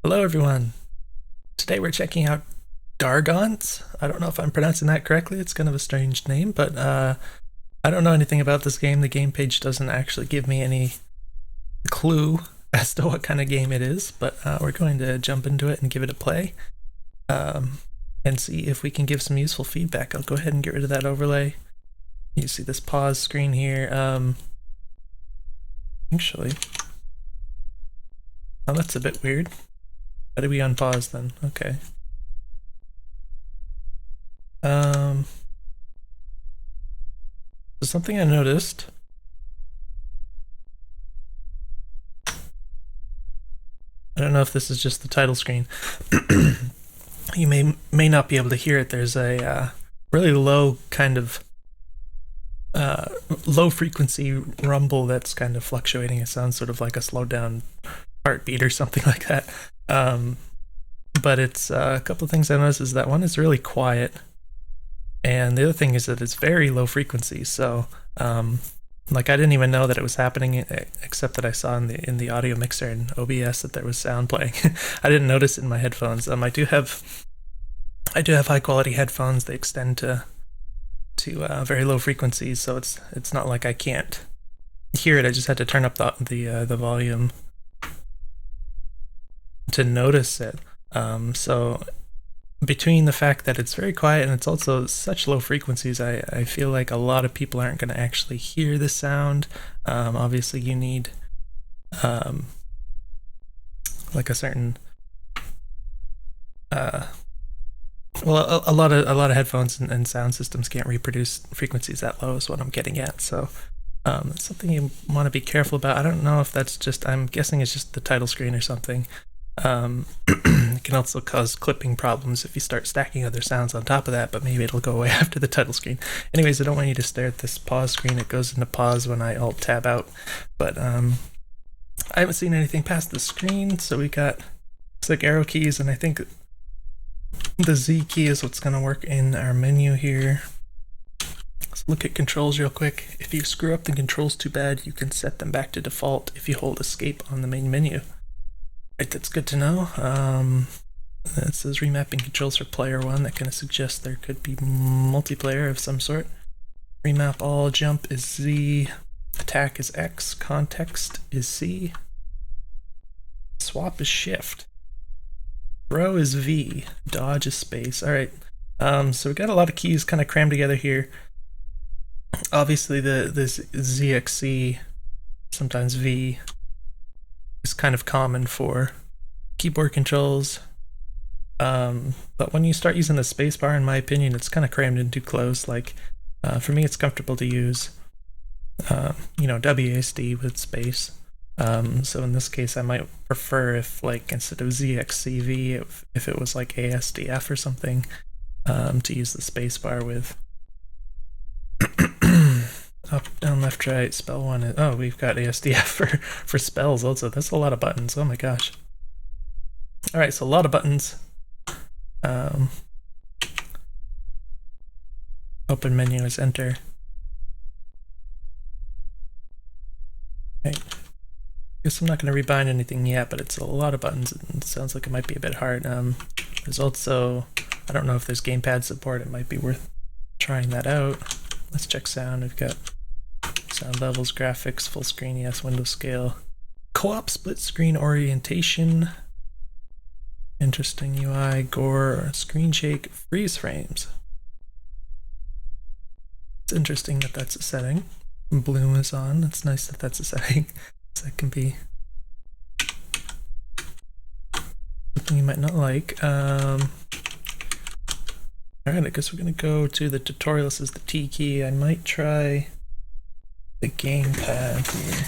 Hello, everyone. Today we're checking out Dargontz. I don't know if I'm pronouncing that correctly. It's kind of a strange name, but I don't know anything about this game. The game page doesn't actually give me any clue as to what kind of game it is, but we're going to jump into it and give it a play and see if we can give some useful feedback. I'll go ahead and get rid of that overlay. You see this pause screen here. Actually, oh, that's a bit weird. How do we unpause then? Okay. So something I noticed. I don't know if this is just the title screen. You may not be able to hear it. There's a really low kind of low frequency rumble that's kind of fluctuating. It sounds sort of like a slowed down heartbeat or something like that. But it's a couple of things I noticed is that one is really quiet, and the other thing is that it's very low frequency. So like I didn't even know that it was happening, except that I saw in the audio mixer in OBS that there was sound playing. I didn't notice it in my headphones. I do have high quality headphones. They extend to very low frequencies, so it's not like I can't hear it. I just had to turn up the volume to notice it. So between the fact that it's very quiet and it's also such low frequencies, I feel like a lot of people aren't going to actually hear the sound. Obviously you need like a certain well, a lot of headphones and sound systems can't reproduce frequencies that low is what I'm getting at. So it's something you want to be careful about. I don't know if that's just, I'm guessing it's just the title screen or something. It can also cause clipping problems if you start stacking other sounds on top of that, but maybe it'll go away after the title screen. Anyways, I don't want you to stare at this pause screen. It goes into pause when I alt tab out, but I haven't seen anything past the screen, so we got looks like arrow keys, and I think the Z key is what's going to work in our menu here. Let's look at controls real quick. If you screw up the controls too bad, you can set them back to default if you hold escape on the main menu. Right, that's good to know. It says remapping controls for player 1. That kind of suggests there could be multiplayer of some sort. Remap all, jump is Z, attack is X, context is C, swap is shift, throw is V, dodge is space. Alright, so we got a lot of keys kind of crammed together here. Obviously this ZXC, sometimes V, is kind of common for keyboard controls, but when you start using the spacebar, in my opinion, it's kind of crammed in too close. Like for me, it's comfortable to use WASD with space. So in this case, I might prefer if, like, instead of ZXCV, if it was like ASDF or something, to use the spacebar with. Up, down, left, right, spell one. Oh, we've got ASDF for spells also. That's a lot of buttons. Oh my gosh. Alright, so a lot of buttons. Open menu is enter. Okay. Guess I'm not going to rebind anything yet, but it's a lot of buttons. It sounds like it might be a bit hard. There's also, I don't know if there's gamepad support. It might be worth trying that out. Let's check sound. We've got sound levels, graphics, full screen, yes, window scale, co-op split screen orientation, interesting UI, gore, screen shake, freeze frames. It's interesting that that's a setting. Bloom is on. It's nice that that's a setting. So that can be something you might not like. Alright, I guess we're going to go to the tutorial. This is the T key. I might try the gamepad here.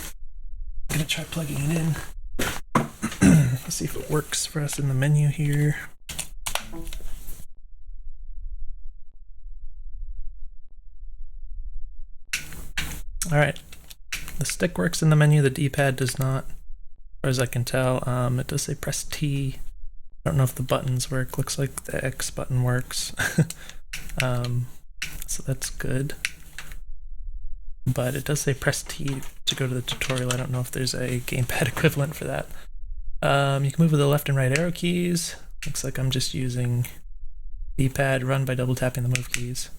I'm going to try plugging it in. Let's see if it works for us in the menu here. Alright, the stick works in the menu, the D-pad does not, as far as I can tell. It does say press T. I don't know if the buttons work. Looks like the X button works. So that's good. But it does say press T to go to the tutorial. I don't know if there's a gamepad equivalent for that. You can move with the left and right arrow keys. Looks like I'm just using D-pad run by double tapping the move keys.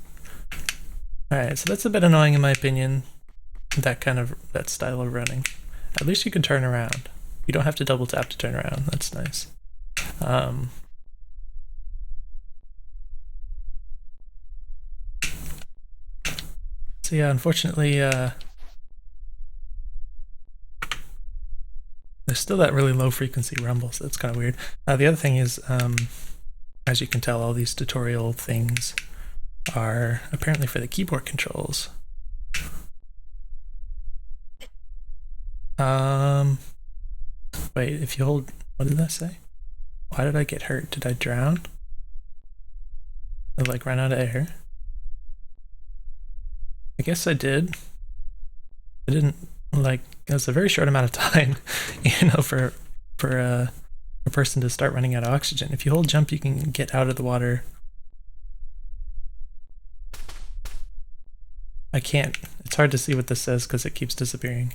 Alright, so that's a bit annoying in my opinion, that style of running. At least you can turn around. You don't have to double tap to turn around. That's nice. So yeah, unfortunately, there's still that really low frequency rumble, so that's kind of weird. The other thing is, as you can tell, all these tutorial things are apparently for the keyboard controls. Wait, if you hold, what did that say? Why did I get hurt? Did I drown? Or like run out of air? I guess I did. I didn't, like, it was a very short amount of time, you know, for a person to start running out of oxygen. If you hold jump, you can get out of the water. I can't. It's hard to see what this says because it keeps disappearing.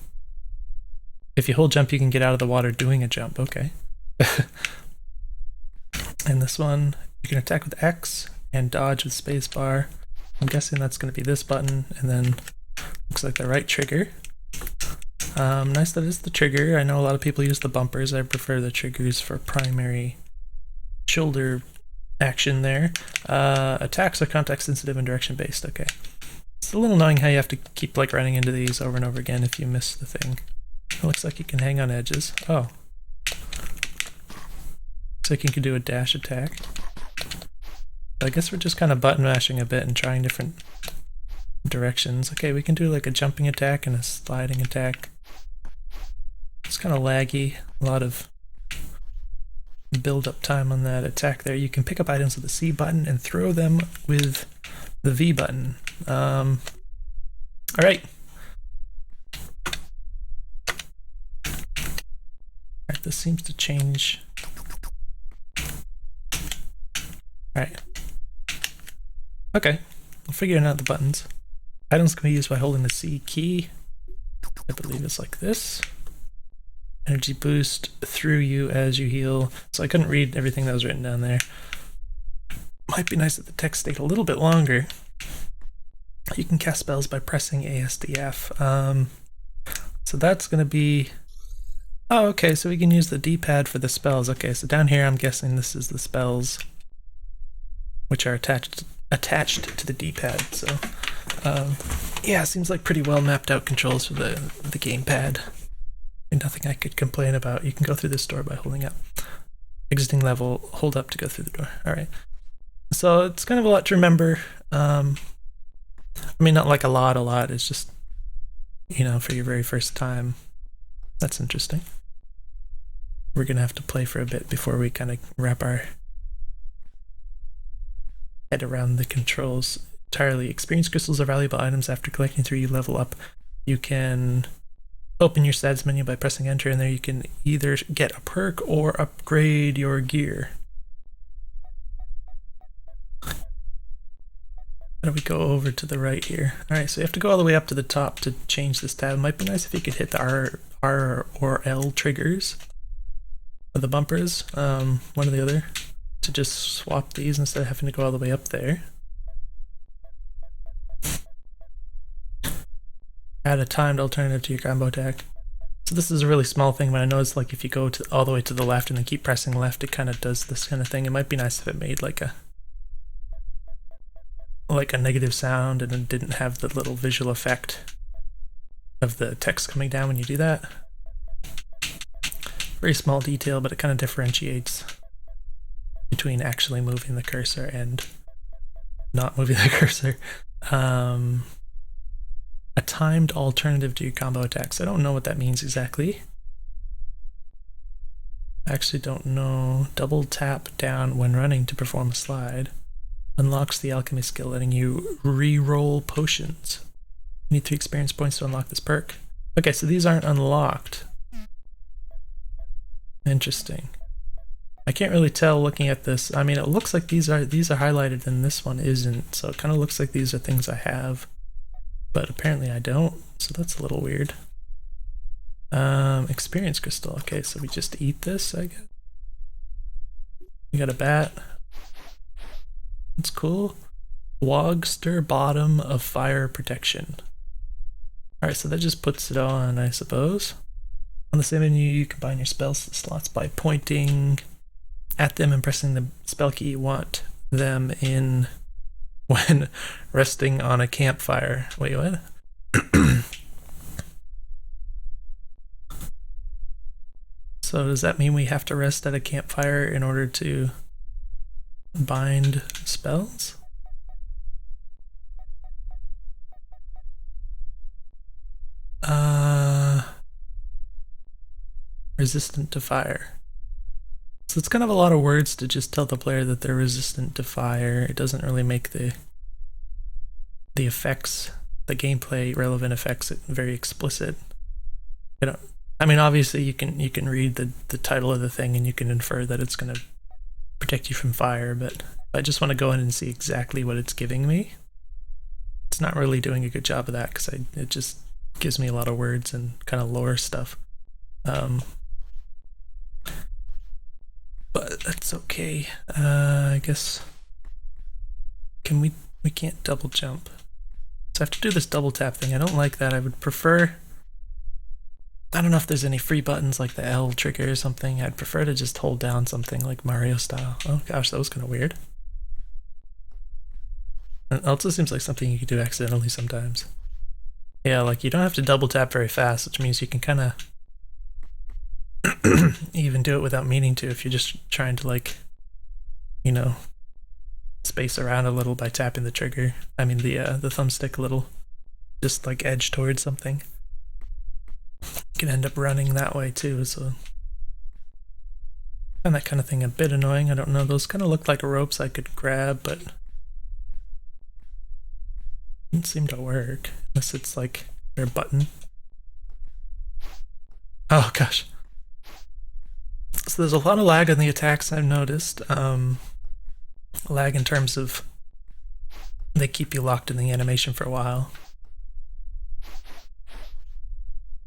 If you hold jump, you can get out of the water doing a jump. Okay. And this one, you can attack with X and dodge with spacebar. I'm guessing that's going to be this button, and then looks like the right trigger. Nice that it's the trigger. I know a lot of people use the bumpers. I prefer the triggers for primary shoulder action there. Attacks are context sensitive and direction based. Okay. It's a little annoying how you have to keep like running into these over and over again if you miss the thing. It looks like you can hang on edges. Oh. Looks like you can do a dash attack. I guess we're just kind of button mashing a bit and trying different directions. Okay, we can do like a jumping attack and a sliding attack. It's kind of laggy. A lot of build up time on that attack there. You can pick up items with the C button and throw them with the V button. All right. Alright, this seems to change. Alright. Okay, we're figuring out the buttons. Items can be used by holding the C key. I believe it's like this. Energy boost through you as you heal. So I couldn't read everything that was written down there. Might be nice if the text stayed a little bit longer. You can cast spells by pressing ASDF. So that's going to be... Oh, okay, so we can use the D-pad for the spells. Okay, so down here I'm guessing this is the spells which are attached to the D-pad. So, yeah, seems like pretty well mapped out controls for the gamepad. And nothing I could complain about. You can go through this door by holding up. Exiting level, hold up to go through the door. All right. So it's kind of a lot to remember. I mean, not like a lot. It's just, you know, for your very first time. That's interesting. We're going to have to play for a bit before we kind of wrap our head around the controls entirely. Experience crystals are valuable items. After collecting 3, you level up. You can open your stats menu by pressing enter, and there you can either get a perk or upgrade your gear. How do we go over to the right here? Alright, so you have to go all the way up to the top to change this tab. It might be nice if you could hit the R or L triggers of the bumpers, one or the other, to just swap these instead of having to go all the way up there. Add a timed alternative to your combo attack. So this is a really small thing, but I know it's like if you go all the way to the left and then keep pressing left, it kind of does this kind of thing. It might be nice if it made like a negative sound and it didn't have the little visual effect of the text coming down when you do that. Very small detail, but it kind of differentiates between actually moving the cursor and not moving the cursor. A timed alternative to your combo attacks. I don't know what that means exactly. I actually don't know. Double tap down when running to perform a slide. Unlocks the alchemy skill, letting you re-roll potions. You need 3 experience points to unlock this perk. Okay, so these aren't unlocked. Interesting. I can't really tell looking at this. I mean, it looks like these are highlighted and this one isn't, so it kind of looks like these are things I have, but apparently I don't, so that's a little weird. Experience crystal. Okay, so we just eat this, I guess. We got a bat. That's cool. Wogster bottom of fire protection. Alright, so that just puts it on, I suppose. On the same menu, you combine your spell slots by pointing at them and pressing the spell key you want them in when resting on a campfire. Wait, what? So does that mean we have to rest at a campfire in order to bind spells? Resistant to fire. So it's kind of a lot of words to just tell the player that they're resistant to fire. It doesn't really make the effects, the gameplay relevant effects, very explicit. You know, I mean, obviously you can read the title of the thing and you can infer that it's going to protect you from fire, but I just want to go in and see exactly what it's giving me. It's not really doing a good job of that because it just gives me a lot of words and kind of lore stuff. But that's okay. I guess we can't double jump. So I have to do this double tap thing. I don't like that. I would prefer, I don't know if there's any free buttons like the L trigger or something. I'd prefer to just hold down something like Mario style. Oh gosh, that was kind of weird. It also seems like something you could do accidentally sometimes. Yeah, like you don't have to double tap very fast, which means you can kind of even do it without meaning to if you're just trying to, like, you know, space around a little by tapping the trigger. I mean the thumbstick a little, just like edge towards something. You can end up running that way too, so I find that kind of thing a bit annoying. I don't know, those kind of look like ropes I could grab, but didn't seem to work unless it's like their button. Oh gosh. So there's a lot of lag on the attacks I've noticed. Lag in terms of they keep you locked in the animation for a while,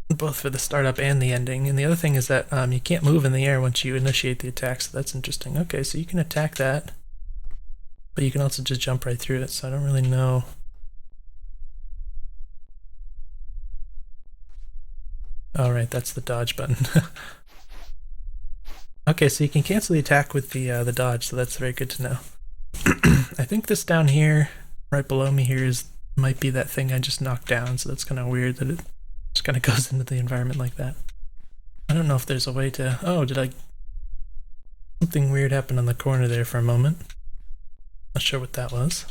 both for the startup and the ending. And the other thing is that you can't move in the air once you initiate the attack, so that's interesting. Okay, so you can attack that, but you can also just jump right through it, so I don't really know. All right, that's the dodge button. Okay, so you can cancel the attack with the dodge, so that's very good to know. I think this down here, right below me here, might be that thing I just knocked down, so that's kind of weird that it just kind of goes into the environment like that. I don't know if there's a way to... Oh, something weird happened on the corner there for a moment. Not sure what that was.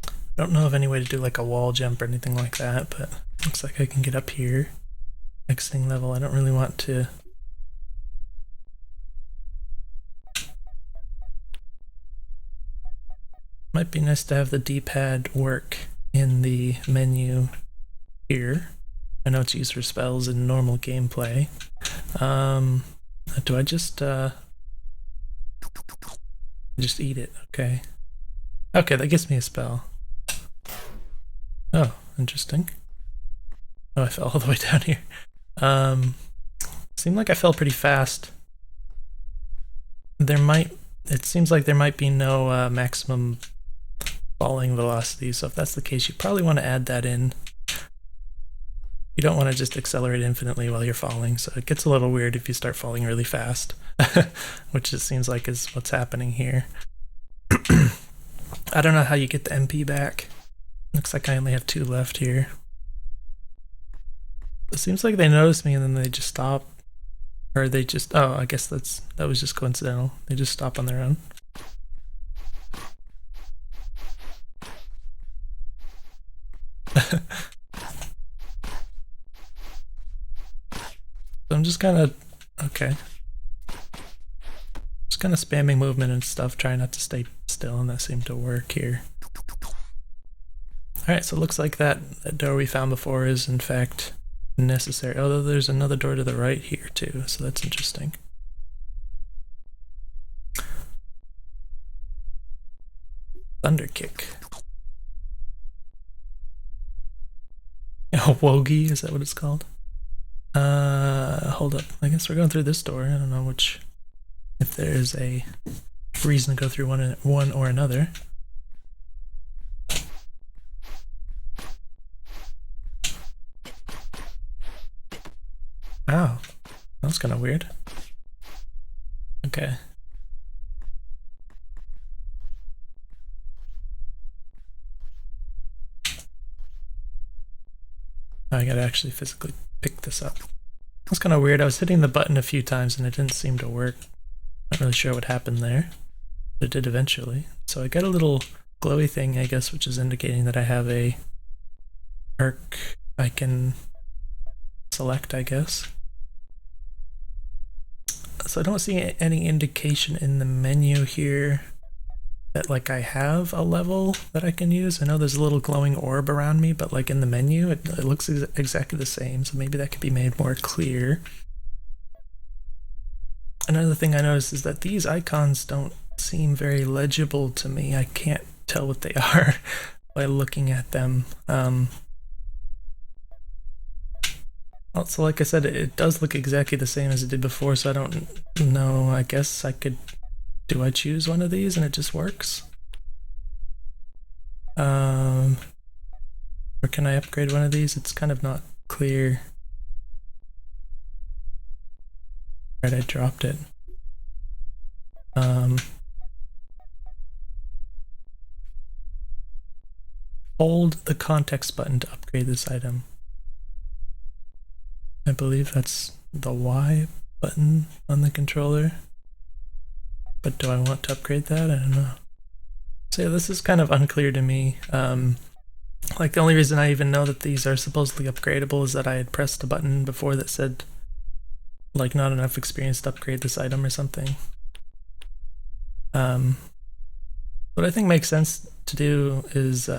I don't know of any way to do like a wall jump or anything like that, but looks like I can get up here. Exiting level, I don't really want to... Might be nice to have the D-pad work in the menu here. I know it's used for spells in normal gameplay. Do I just eat it? Okay. Okay, that gives me a spell. Oh, interesting. Oh, I fell all the way down here. Seemed like I fell pretty fast. It seems like there might be no maximum falling velocity, so if that's the case, you probably want to add that in. You don't want to just accelerate infinitely while you're falling, so it gets a little weird if you start falling really fast, which it seems like is what's happening here. I don't know how you get the MP back. Looks like I only have 2 left here. It seems like they noticed me and then they just stop. Or they just... Oh, I guess that was just coincidental. They just stop on their own. So I'm just kind of... Okay. Just kind of spamming movement and stuff, trying not to stay still, and that seemed to work here. Alright, so it looks like that door we found before is in fact necessary. Although there's another door to the right here too, so that's interesting. Thunder kick. Wogi, is that what it's called? Hold up. I guess we're going through this door. I don't know if there's a reason to go through one or another. Oh, that was kind of weird. Okay. I gotta actually physically pick this up. That's kind of weird. I was hitting the button a few times and it didn't seem to work. Not really sure what happened there, but it did eventually. So I got a little glowy thing, I guess, which is indicating that I have a perk I can select, I guess. So I don't see any indication in the menu here that like I have a level that I can use. I know there's a little glowing orb around me, but like in the menu, it looks exactly the same. So maybe that could be made more clear. Another thing I noticed is that these icons don't seem very legible to me. I can't tell what they are by looking at them. Also, like I said, it does look exactly the same as it did before, so I don't know. I guess I could... Do I choose one of these and it just works? Or can I upgrade one of these? It's kind of not clear. Right, I dropped it. Hold the context button to upgrade this item. I believe that's the Y button on the controller. But do I want to upgrade that? I don't know. So yeah, this is kind of unclear to me. Like the only reason I even know that these are supposedly upgradable is that I had pressed a button before that said like not enough experience to upgrade this item or something. What I think makes sense to do is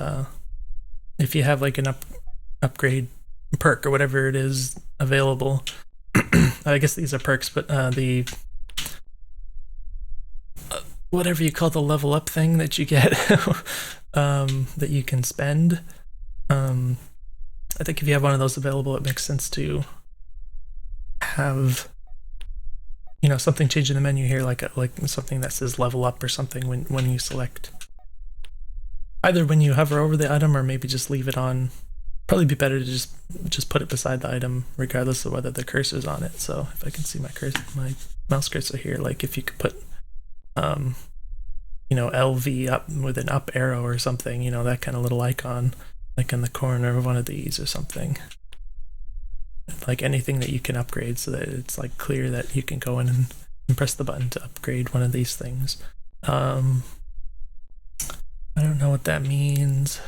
if you have like an upgrade perk or whatever it is available. I guess these are perks, but the whatever you call the level up thing that you get that you can spend. I think if you have one of those available, it makes sense to have, you know, something change in the menu here, like something that says level up or something when you select. Either when you hover over the item or maybe just leave it on. Probably be better to just put it beside the item regardless of whether the cursor's on it. So if I can see my mouse cursor here, like if you could put you know, LV up with an up arrow or something, you know, that kind of little icon, like in the corner of one of these or something. Like anything that you can upgrade so that it's like clear that you can go in and press the button to upgrade one of these things. I don't know what that means.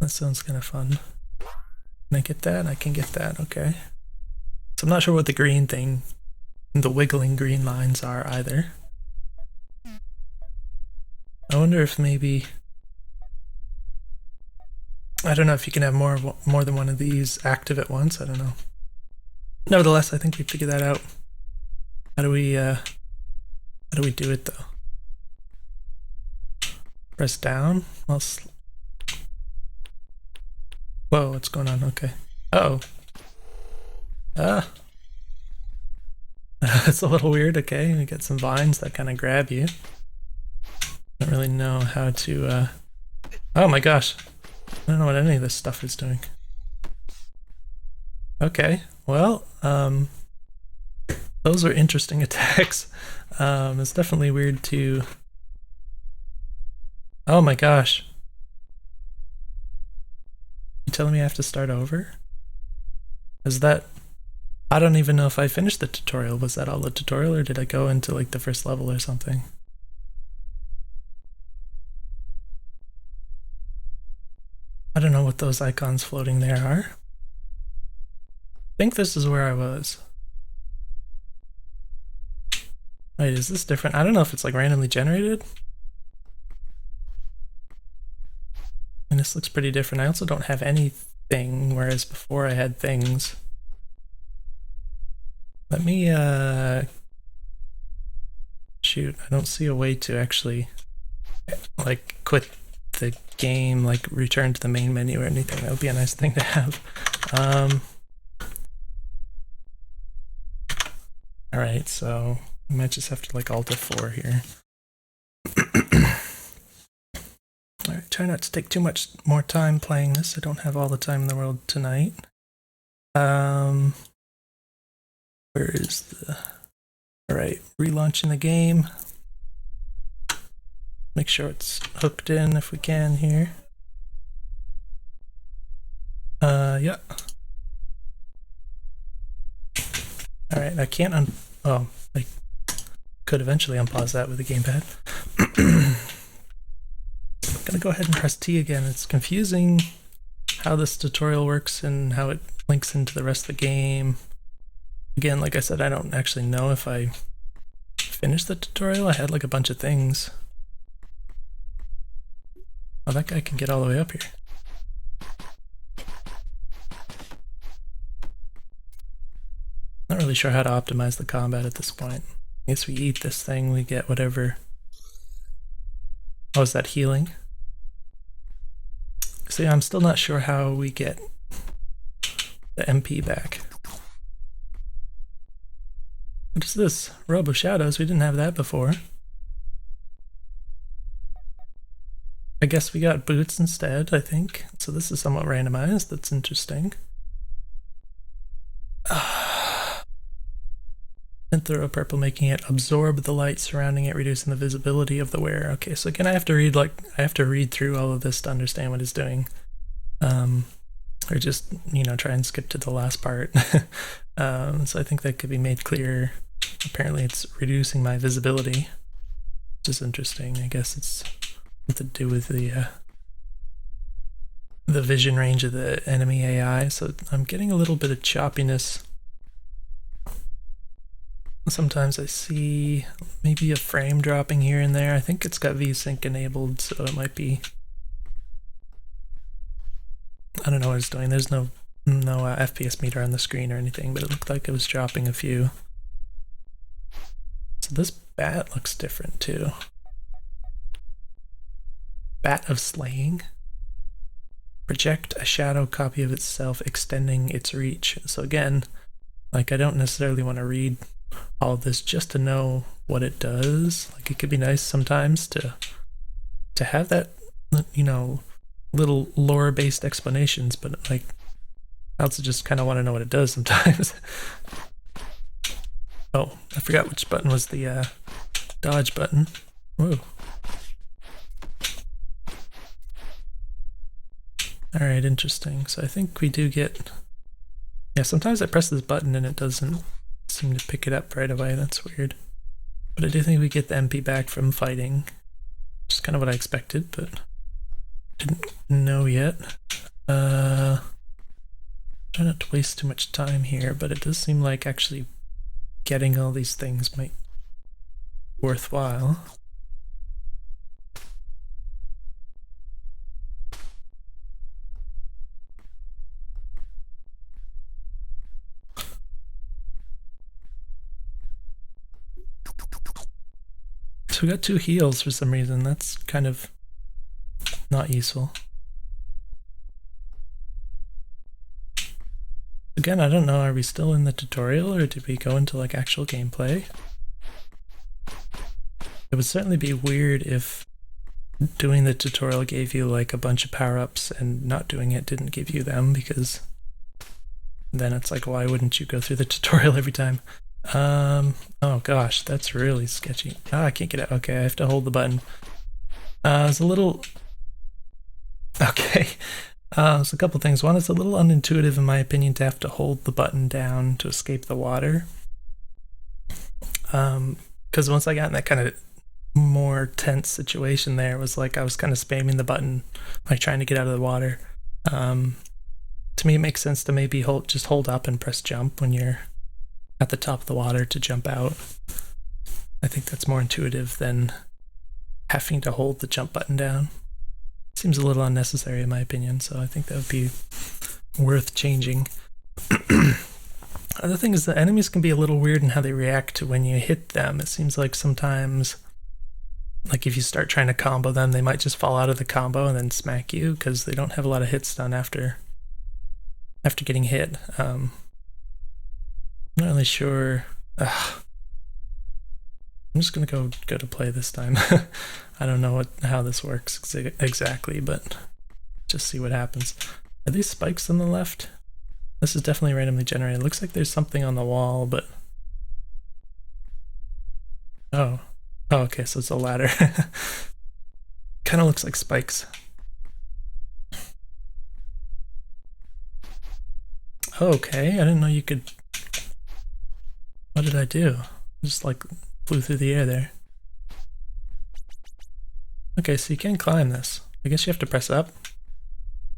That sounds kind of fun. Can I get that? I can get that, okay. So I'm not sure what the green thing, the wiggling green lines are either. I wonder if maybe... I don't know if you can have more than one of these active at once, I don't know. Nevertheless, I think we figured that out. How do we do it though? Press down? Whoa, what's going on? Okay. Uh-oh. That's a little weird. Okay, we got some vines that kind of grab you. Don't really know how to, Oh my gosh. I don't know what any of this stuff is doing. Okay, well, those are interesting attacks. It's definitely weird to... Oh my gosh. You telling me I have to start over? Is that... I don't even know if I finished the tutorial. Was that all the tutorial, or did I go into like the first level or something? I don't know what those icons floating there are. I think this is where I was. Wait, is this different? I don't know if it's like randomly generated. And this looks pretty different. I also don't have anything, whereas before I had things. Let me, shoot, I don't see a way to actually, like, quit the game like return to the main menu or anything. That would be a nice thing to have. All right, so I might just have to like Alt F4 here. All right, try not to take too much more time playing this. I don't have all the time in the world tonight. Where is the... All right, relaunching the game. Make sure it's hooked in if we can here. Yeah. All right, I can't oh, I could eventually unpause that with the gamepad. I'm gonna go ahead and press T again. It's confusing how this tutorial works and how it links into the rest of the game. Again, like I said, I don't actually know if I finished the tutorial. I had like a bunch of things. Oh, that guy can get all the way up here. Not really sure how to optimize the combat at this point. I guess we eat this thing, we get whatever. Oh, is that healing? So yeah, I'm still not sure how we get the MP back. What is this? Robe of Shadows? We didn't have that before. I guess we got boots instead, I think. So this is somewhat randomized. That's interesting. And throw purple, making it absorb the light surrounding it, reducing the visibility of the wearer. Okay, so again, I have to read through all of this to understand what it's doing. Or just, you know, try and skip to the last part. So I think that could be made clearer. Apparently it's reducing my visibility, which is interesting. I guess it's to do with the vision range of the enemy AI. So I'm getting a little bit of choppiness. Sometimes I see maybe a frame dropping here and there. I think it's got VSync enabled, so it might be... I don't know what it's doing. There's no FPS meter on the screen or anything, but it looked like it was dropping a few. So this bat looks different too. Bat of Slaying. Project a shadow copy of itself, extending its reach. So again, like I don't necessarily want to read all of this just to know what it does. Like it could be nice sometimes to have that, you know, little lore-based explanations, but like I also just kind of want to know what it does sometimes. Oh, I forgot which button was the dodge button. Whoa. Alright, interesting. So I think we do get... Yeah, sometimes I press this button and it doesn't seem to pick it up right away. That's weird. But I do think we get the MP back from fighting. Which is kind of what I expected, but didn't know yet. Try not to waste too much time here, but it does seem like actually getting all these things might be worthwhile. So we got 2 heals for some reason. That's kind of not useful. Again, I don't know, are we still in the tutorial or did we go into like actual gameplay? It would certainly be weird if doing the tutorial gave you like a bunch of power-ups and not doing it didn't give you them, because then it's like, why wouldn't you go through the tutorial every time? Oh gosh, that's really sketchy. Ah, I can't get it. Okay, I have to hold the button. It's a little... Okay. So a couple things. One, it's a little unintuitive in my opinion to have to hold the button down to escape the water. Because once I got in that kind of more tense situation there, it was like I was kind of spamming the button, like trying to get out of the water. To me, it makes sense to maybe just hold up and press jump when you're at the top of the water to jump out. I think that's more intuitive than having to hold the jump button down. Seems a little unnecessary in my opinion, so I think that would be worth changing. Other thing is the enemies can be a little weird in how they react to when you hit them. It seems like sometimes like if you start trying to combo them, they might just fall out of the combo and then smack you because they don't have a lot of hits done after getting hit. I'm not really sure. I'm just gonna go to play this time. I don't know how this works exactly, but just see what happens. Are these spikes on the left? This is definitely randomly generated. It looks like there's something on the wall, but oh, okay, so it's a ladder. Kind of looks like spikes. Okay, I didn't know you could. What did I do? Just like flew through the air there. Okay, so you can climb this. I guess you have to press up.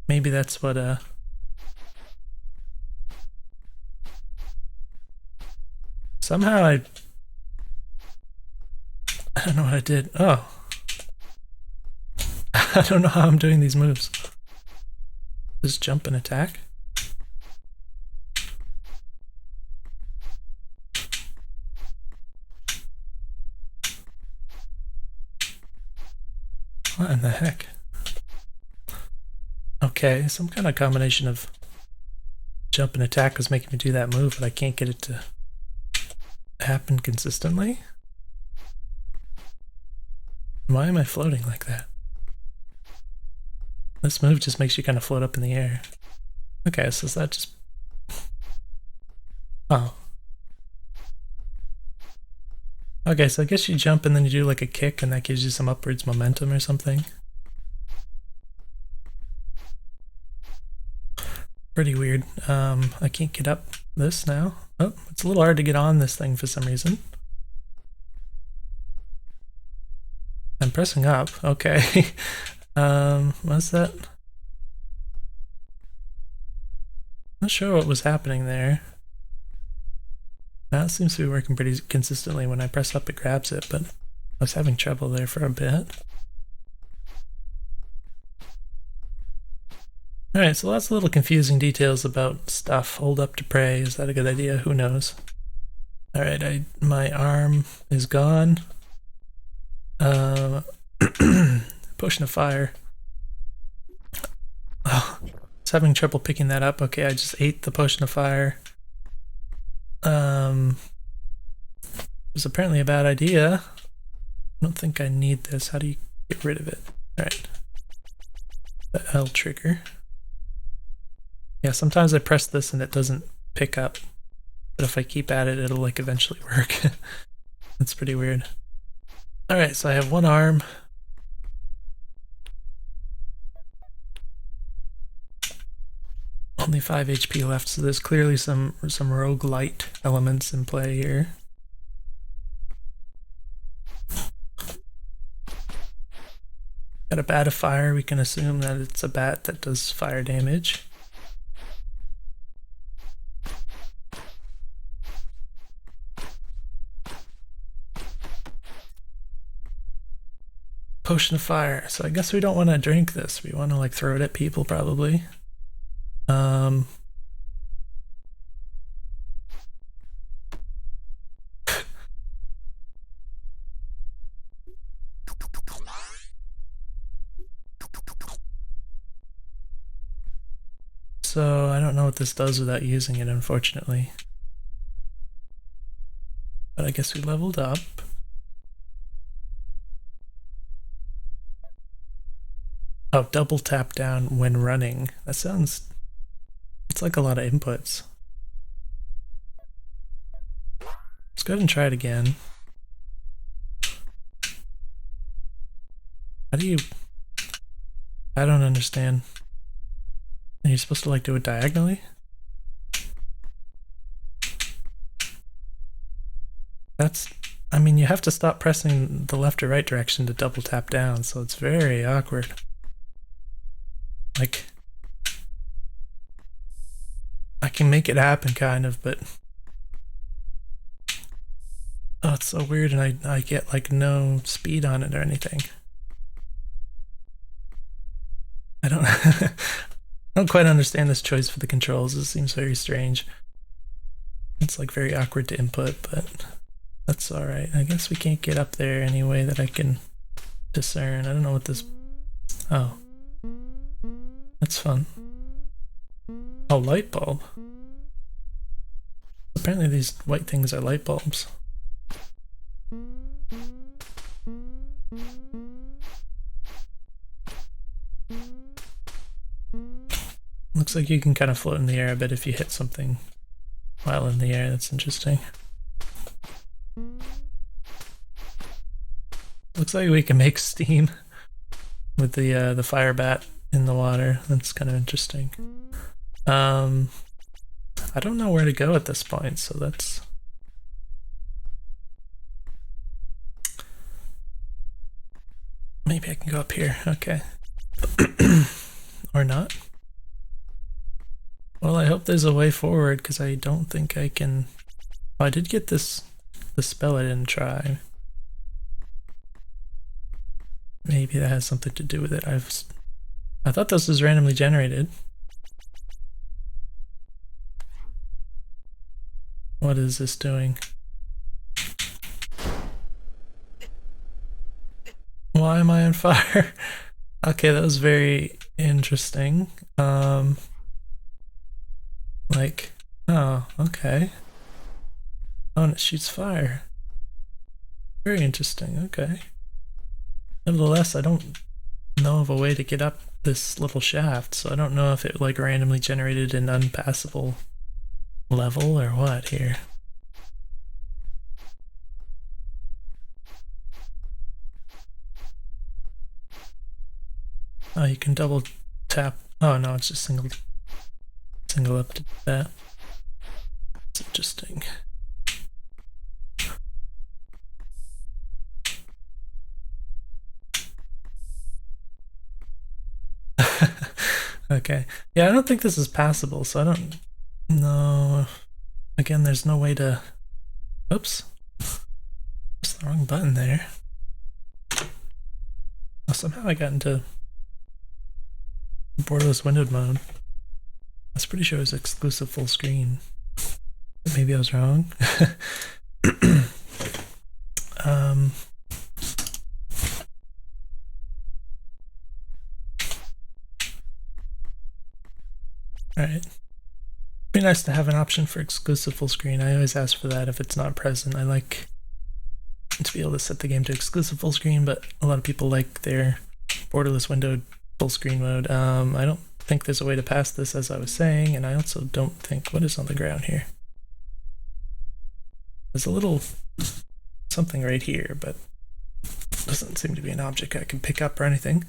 Maybe that's what somehow I don't know what I did. Oh. I don't know how I'm doing these moves. Just jump and attack. What in the heck? Okay, some kind of combination of jump and attack was making me do that move, but I can't get it to happen consistently. Why am I floating like that? This move just makes you kind of float up in the air. Okay, so is that just... Oh. Okay, so I guess you jump and then you do like a kick and that gives you some upwards momentum or something. Pretty weird. I can't get up this now. Oh, it's a little hard to get on this thing for some reason. I'm pressing up. Okay. What's that? Not sure what was happening there. That seems to be working pretty consistently. When I press up, it grabs it, but I was having trouble there for a bit. Alright, so lots of little confusing details about stuff. Hold up to pray. Is that a good idea? Who knows? Alright, my arm is gone. Potion of fire. Oh, I was having trouble picking that up. Okay, I just ate the potion of fire. It was apparently a bad idea. I don't think I need this. How do you get rid of it? Alright. The L trigger. Yeah, sometimes I press this and it doesn't pick up. But if I keep at it, it'll like eventually work. That's pretty weird. Alright, so I have one arm. Only 5 HP left, so there's clearly some roguelite elements in play here. Got a bat of fire. We can assume that it's a bat that does fire damage. Potion of fire. So I guess we don't want to drink this. We want to like throw it at people probably. So I don't know what this does without using it, unfortunately. But I guess we leveled up. Oh, double tap down when running. That sounds... It's like a lot of inputs. Let's go ahead and try it again. How do you... I don't understand. Are you supposed to like do it diagonally? That's... I mean, you have to stop pressing the left or right direction to double tap down, so it's very awkward. Like... I can make it happen, kind of, but... Oh, it's so weird, and I get, like, no speed on it or anything. I don't... I don't quite understand this choice for the controls. It seems very strange. It's, like, very awkward to input, but that's alright. I guess we can't get up there any way that I can discern. I don't know what this... Oh. That's fun. Oh, light bulb. Apparently these white things are light bulbs. Looks like you can kind of float in the air a bit if you hit something while in the air. That's interesting. Looks like we can make steam with the fire bat in the water. That's kind of interesting. I don't know where to go at this point, so that's... Maybe I can go up here. Okay. Or not. Well, I hope there's a way forward, because I don't think I can... Oh, I did get the spell I didn't try. Maybe that has something to do with it. I thought this was randomly generated. What is this doing? Why am I on fire? Okay, that was very interesting. Like, oh, okay. Oh, and it shoots fire. Very interesting, okay. Nevertheless, I don't know of a way to get up this little shaft, so I don't know if it like randomly generated an unpassable level or what here. Oh, you can double tap. Oh no, it's just single up to that. It's interesting. Okay. Yeah, I don't think this is passable, so I don't know. Again, there's no way to... Oops. Press the wrong button there. Oh, somehow I got into borderless windowed mode. I was pretty sure it was exclusive full screen. But maybe I was wrong. Alright. Be nice to have an option for exclusive full screen. I always ask for that if it's not present. I like to be able to set the game to exclusive full screen, but a lot of people like their borderless windowed full screen mode. I don't think there's a way to pass this, as I was saying, and I also don't think... What is on the ground here? There's a little something right here, but doesn't seem to be an object I can pick up or anything.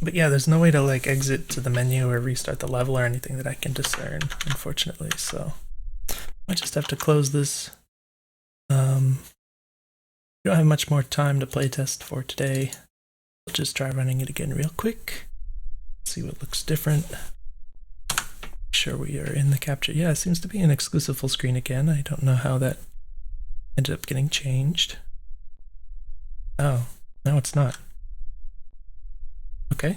But yeah, there's no way to like exit to the menu or restart the level or anything that I can discern, unfortunately, so I just have to close this. We don't have much more time to playtest for today. I'll just try running it again real quick, see what looks different. Make sure we are in the capture. Yeah, it seems to be an exclusive full screen again. I don't know how that ended up getting changed. Oh, no it's not. Okay.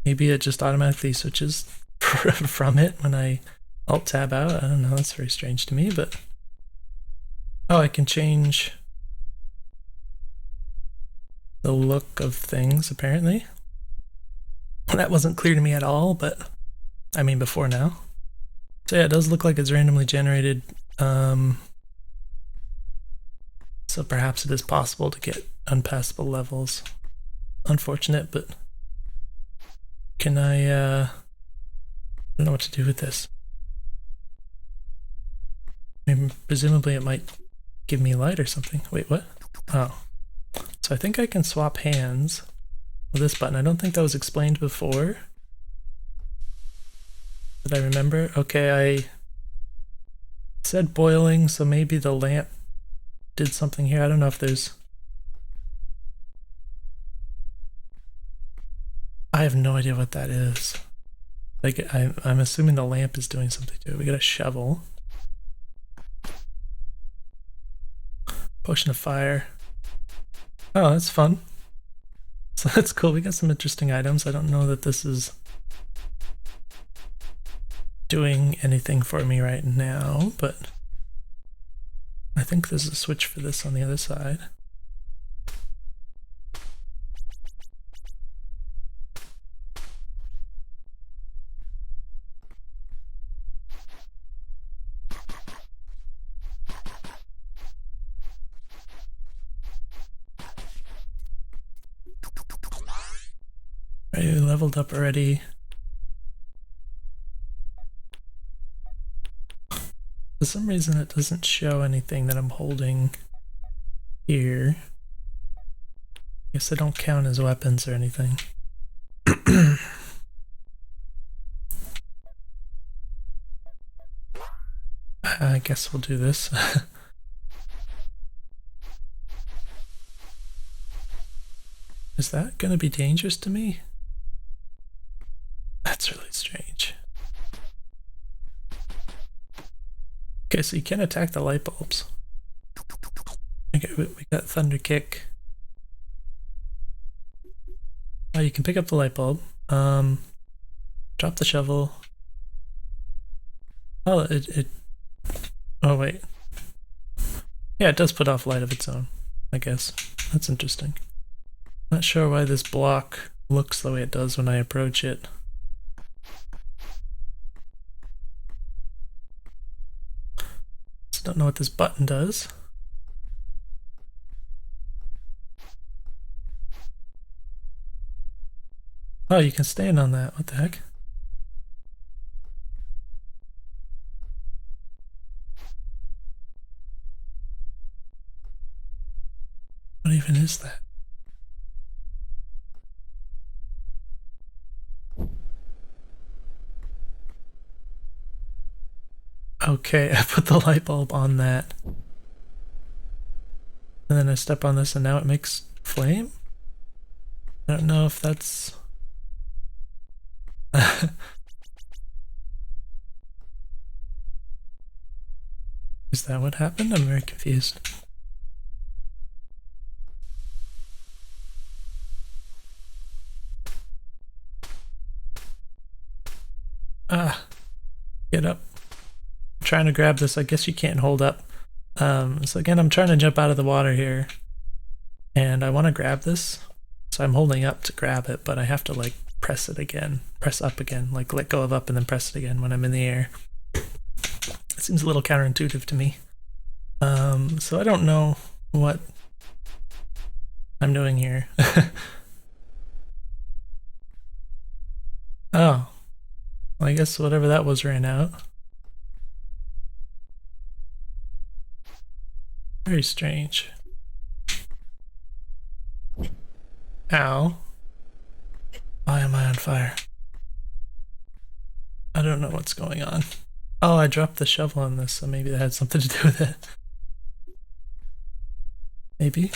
Maybe it just automatically switches from it when I Alt-tab out. I don't know, that's very strange to me, but... Oh, I can change the look of things, apparently. That wasn't clear to me at all, but... I mean, before now. So yeah, it does look like it's randomly generated. So perhaps it is possible to get unpassable levels. Unfortunate, but can I don't know what to do with this. I mean, presumably it might give me light or something. Wait, what? Oh. So I think I can swap hands with this button. I don't think that was explained before. Did I remember? Okay, I said boiling, so maybe the lamp did something here. I don't know if there's... I have no idea what that is. Like, I'm assuming the lamp is doing something to it. We got a shovel. Potion of fire. Oh, that's fun. So that's cool. We got some interesting items. I don't know that this is doing anything for me right now, but I think there's a switch for this on the other side. Are you leveled up already? For some reason it doesn't show anything that I'm holding here. Guess they don't count as weapons or anything. I guess we'll do this. Is that gonna be dangerous to me? That's really strange. Okay, so you can attack the light bulbs. Okay, we got Thunder Kick. Oh, you can pick up the light bulb. Drop the shovel. Oh, it. Oh, wait. Yeah, it does put off light of its own, I guess. That's interesting. Not sure why this block looks the way it does when I approach it. Just don't know what this button does. Oh, you can stand on that. What the heck? What even is that? Okay, I put the light bulb on that. And then I step on this and now it makes flame? I don't know if that's... Is that what happened? I'm very confused. Ah, get up. I'm trying to grab this. I guess you can't hold up. So again, I'm trying to jump out of the water here. And I want to grab this. So I'm holding up to grab it, but I have to like press it again. Press up again. Like let go of up and then press it again when I'm in the air. It seems a little counterintuitive to me. So I don't know what I'm doing here. Oh. Well, I guess whatever that was ran out. Very strange. Ow. Why am I on fire? I don't know what's going on. Oh, I dropped the shovel on this, so maybe that had something to do with it. Maybe.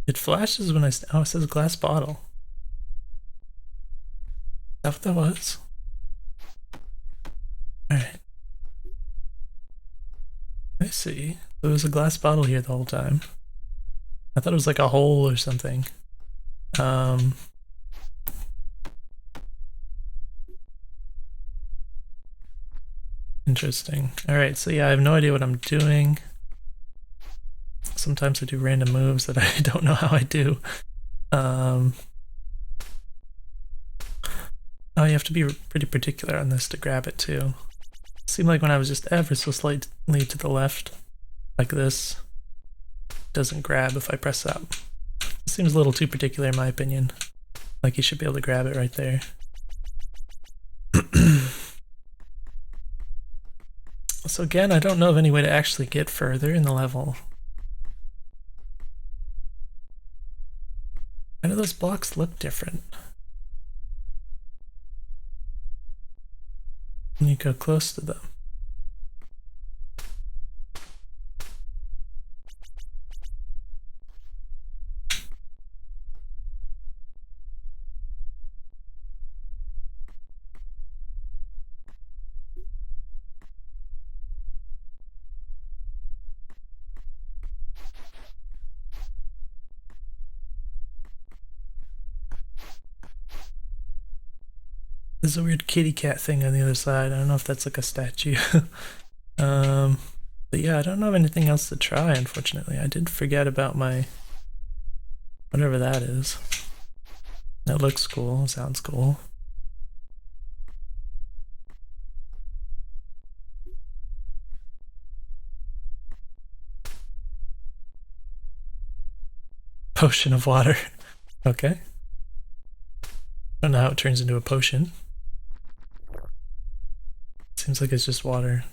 It flashes when I... Oh, it says glass bottle. Is that what that was? Alright. I see. There was a glass bottle here the whole time. I thought it was like a hole or something. Interesting. Alright, so yeah, I have no idea what I'm doing. Sometimes I do random moves that I don't know how I do. Oh, you have to be pretty particular on this to grab it too. It seemed like when I was just ever so slightly to the left, like this, it doesn't grab if I press up. It seems a little too particular in my opinion. Like you should be able to grab it right there. So again, I don't know of any way to actually get further in the level. Why do those blocks look different? When you go close to them. There's a weird kitty cat thing on the other side. I don't know if that's like a statue. But yeah, I don't know of anything else to try, unfortunately. I did forget about my whatever that is. That looks cool, sounds cool. Potion of water. Okay. I don't know how it turns into a potion. Seems like it's just water.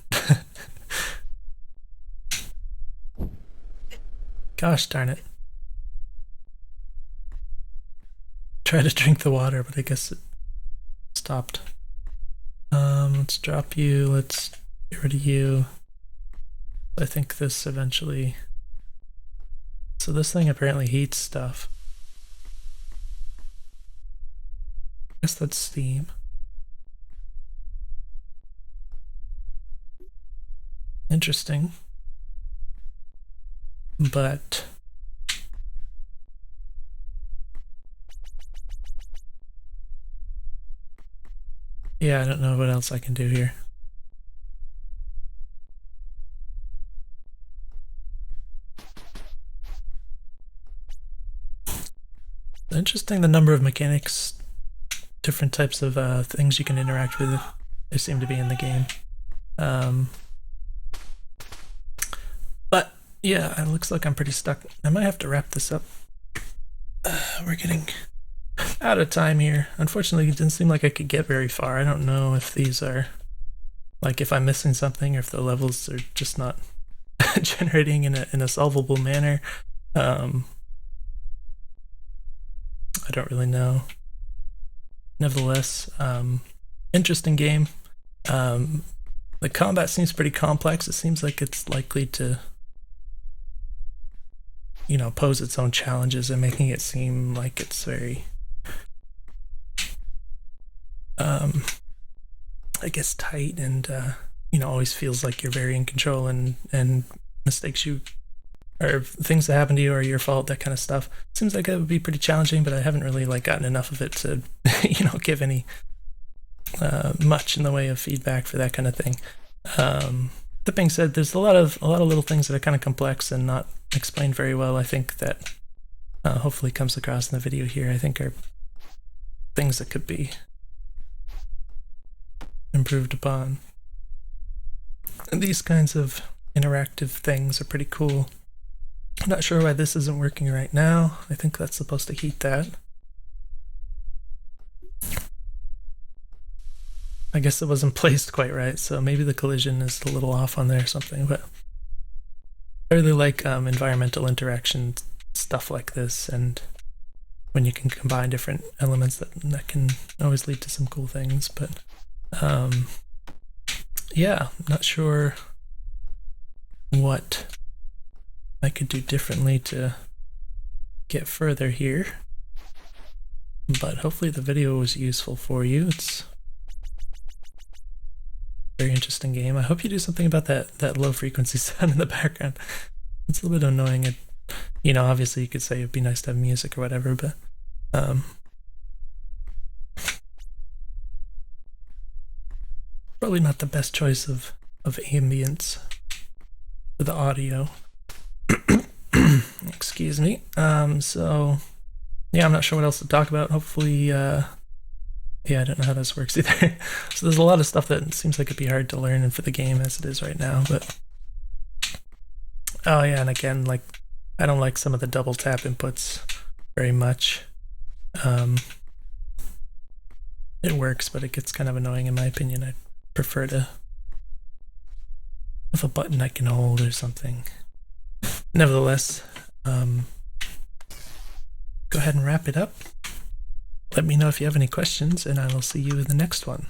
Gosh darn it. Try to drink the water, but I guess it stopped. Let's drop you. Let's get rid of you. I think this eventually... So this thing apparently heats stuff. I guess that's steam. Interesting. But... yeah, I don't know what else I can do here. Interesting the number of mechanics, different types of things you can interact with. There seem to be in the game. But yeah, it looks like I'm pretty stuck. I might have to wrap this up. We're getting out of time here. Unfortunately, it didn't seem like I could get very far. I don't know if these are, like, if I'm missing something or if the levels are just not generating in a solvable manner. I don't really know. Nevertheless, interesting game. The combat seems pretty complex. It seems like it's likely to, you know, pose its own challenges and making it seem like it's very, I guess, tight and, you know, always feels like you're very in control and mistakes you, or things that happen to you are your fault, that kind of stuff. Seems like it would be pretty challenging, but I haven't really like gotten enough of it to, you know, give any much in the way of feedback for that kind of thing. That being said, there's a lot of little things that are kind of complex and not explained very well. I think that hopefully comes across in the video here. I think are things that could be improved upon. And these kinds of interactive things are pretty cool. I'm not sure why this isn't working right now. I think that's supposed to heat that. I guess it wasn't placed quite right, so maybe the collision is a little off on there or something, but I really like environmental interaction stuff like this, and when you can combine different elements that can always lead to some cool things. But yeah, not sure what I could do differently to get further here, but hopefully the video was useful for you. It's a very interesting game. I hope you do something about that low frequency sound in the background. It's a little bit annoying. It, you know, obviously you could say it'd be nice to have music or whatever, but probably not the best choice of ambience for the audio. Excuse me. So yeah, I'm not sure what else to talk about. Hopefully, yeah, I don't know how this works either. So there's a lot of stuff that seems like it'd be hard to learn for the game as it is right now, but oh yeah, and again, like, I don't like some of the double tap inputs very much. It works, but it gets kind of annoying in my opinion. I prefer to have a button I can hold or something. Nevertheless, go ahead and wrap it up. Let me know if you have any questions, and I will see you in the next one.